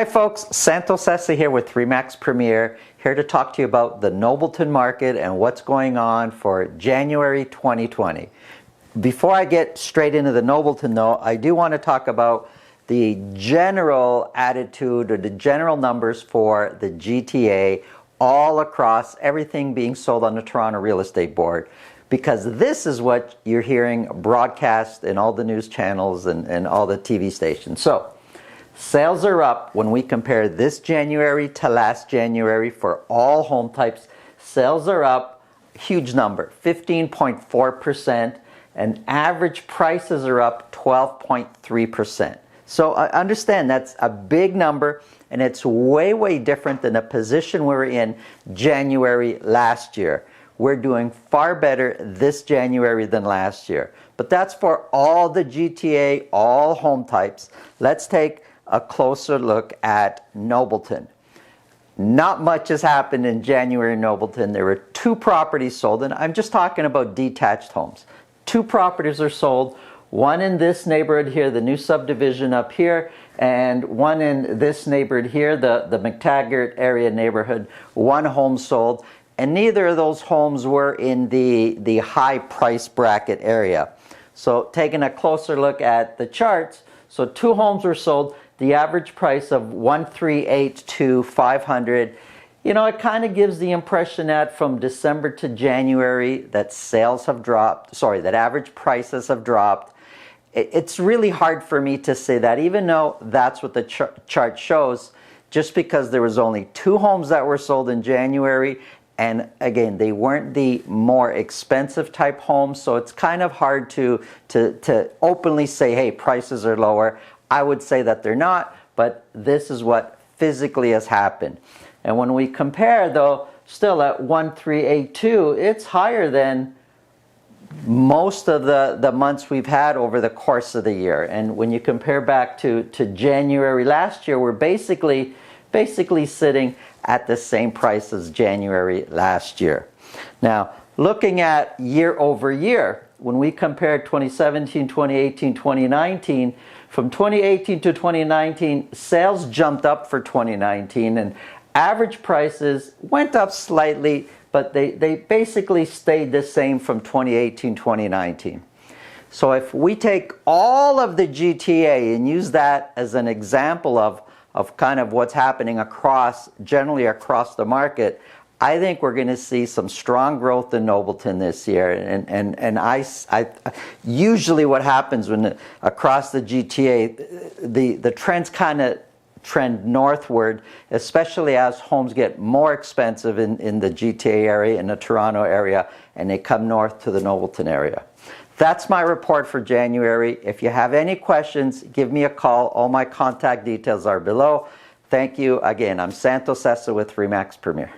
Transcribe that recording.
Hi folks, Santo Sessa here with RE/MAX Premier, here to talk to you about the Nobleton market and what's going on for January 2020. Before I get straight into the Nobleton though, I do want to talk about the general attitude or the general numbers for the GTA all across everything being sold on the Toronto Real Estate Board, because this is what you're hearing broadcast in all the news channels and all the TV stations. So, sales are up when we compare this January to last January for all home types. Sales are up, huge number, 15.4%, and average prices are up 12.3%. So I understand that's a big number, and it's way, way different than the position we were in January last year. We're doing far better this January than last year. But that's for all the GTA, all home types. Let's take a closer look at Nobleton. Not much has happened in January in Nobleton. There were 2 properties sold, and I'm just talking about detached homes. 2 properties are sold, one in this neighborhood here, the new subdivision up here, and one in this neighborhood here, the McTaggart area neighborhood. 1 home sold, and neither of those homes were in the high price bracket area. So taking a closer look at the charts, so 2 homes were sold. The average price of $138 to $500. You know, it kind of gives the impression that from December to January that sales have dropped, that average prices have dropped. It's really hard for me to say that, even though that's what the chart shows, just because there was only 2 homes that were sold in January, and again, they weren't the more expensive type homes, so it's kind of hard to openly say, hey, prices are lower. I would say that they're not, but this is what physically has happened. And when we compare, though, still at 1382, it's higher than most of the months we've had over the course of the year. And when you compare back to January last year, we're basically sitting at the same price as January last year. Now, looking at year over year, when we compare 2017, 2018, 2019, from 2018 to 2019, sales jumped up for 2019, and average prices went up slightly, but they basically stayed the same from 2018 to 2019. So if we take all of the GTA and use that as an example of kind of what's happening generally across the market, I think we're going to see some strong growth in Nobleton this year, and I usually what happens when across the GTA, the trends kind of trend northward, especially as homes get more expensive in the GTA area, in the Toronto area, and they come north to the Nobleton area. That's my report for January. If you have any questions, give me a call. All my contact details are below. Thank you again. I'm Santo Sessa with RE/MAX Premier.